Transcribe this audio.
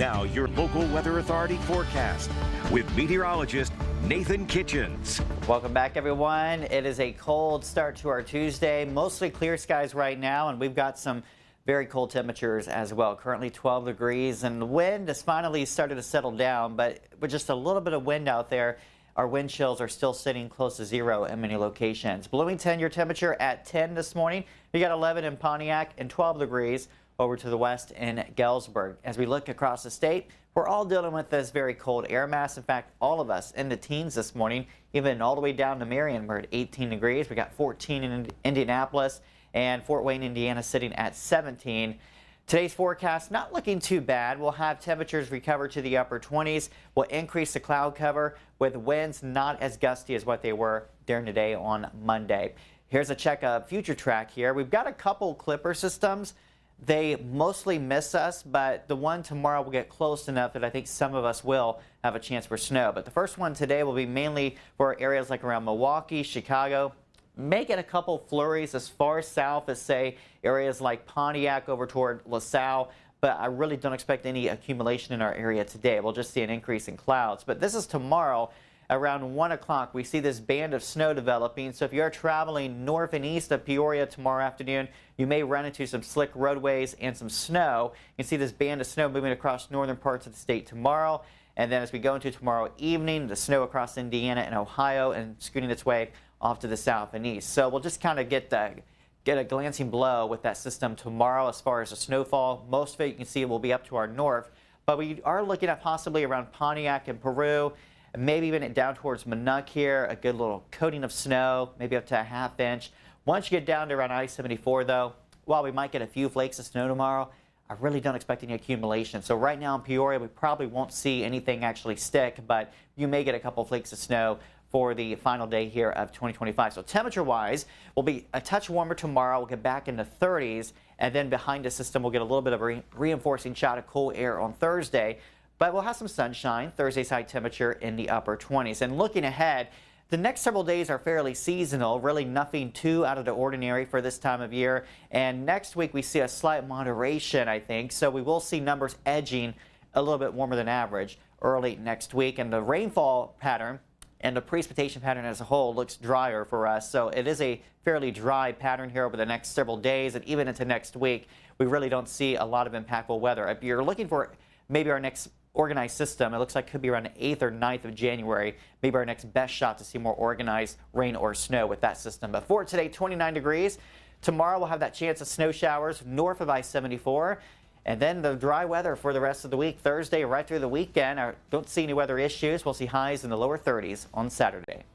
Now, your local weather authority forecast with meteorologist Nathan Kitchens. Welcome back, everyone. It is a cold start to our Tuesday. Mostly clear skies right now, and we've got some very cold temperatures as well. Currently 12 degrees, and the wind has finally started to settle down, but with just a little bit of wind out there, our wind chills are still sitting close to zero in many locations. Bloomington, your temperature at 10 this morning. You got 11 in Pontiac and 12 degrees over to the west in Galesburg. As we look across the state, we're all dealing with this very cold air mass. In fact, all of us in the teens this morning, even all the way down to Marion, we're at 18 degrees. We got 14 in Indianapolis, and Fort Wayne, Indiana sitting at 17. Today's forecast not looking too bad. We'll have temperatures recover to the upper 20s. We'll increase the cloud cover with winds not as gusty as what they were during the day on Monday. Here's a check of future track here. We've got a couple clipper systems. They mostly miss us, but the one tomorrow will get close enough that I think some of us will have a chance for snow. But the first one today will be mainly for areas like around Milwaukee, Chicago. May get a couple flurries as far south as, say, areas like Pontiac over toward LaSalle, but I really don't expect any accumulation in our area today. We'll just see an increase in clouds. But this is tomorrow. Around 1 o'clock, we see this band of snow developing. So if you're traveling north and east of Peoria tomorrow afternoon, you may run into some slick roadways and some snow. You can see this band of snow moving across northern parts of the state tomorrow. And then as we go into tomorrow evening, the snow across Indiana and Ohio and scooting its way off to the south and east. So we'll just kind of get a glancing blow with that system tomorrow as far as the snowfall. Most of it you can see it will be up to our north, but we are looking at possibly around Pontiac and Peru, and maybe even down towards Minot here, a good little coating of snow, maybe up to a ½ inch. Once you get down to around I-74 though, while we might get a few flakes of snow tomorrow, I really don't expect any accumulation. So right now in Peoria, we probably won't see anything actually stick, but you may get a couple flakes of snow for the final day here of 2025. So temperature-wise, we'll be a touch warmer tomorrow. We'll get back into 30s, and then behind the system, we'll get a little bit of a reinforcing shot of cool air on Thursday. But we'll have some sunshine. Thursday's high temperature in the upper 20s. And looking ahead, the next several days are fairly seasonal, really nothing too out of the ordinary for this time of year. And next week, we see a slight moderation, I think. So we will see numbers edging a little bit warmer than average early next week. And the rainfall pattern and the precipitation pattern as a whole looks drier for us. So it is a fairly dry pattern here over the next several days, and even into next week, we really don't see a lot of impactful weather. If you're looking for maybe our next organized system, it looks like it could be around the 8th or 9th of January, maybe our next best shot to see more organized rain or snow with that system. But for today, 29 degrees. Tomorrow we'll have that chance of snow showers north of I-74. And then the dry weather for the rest of the week, Thursday right through the weekend. I don't see any weather issues. We'll see highs in the lower 30s on Saturday.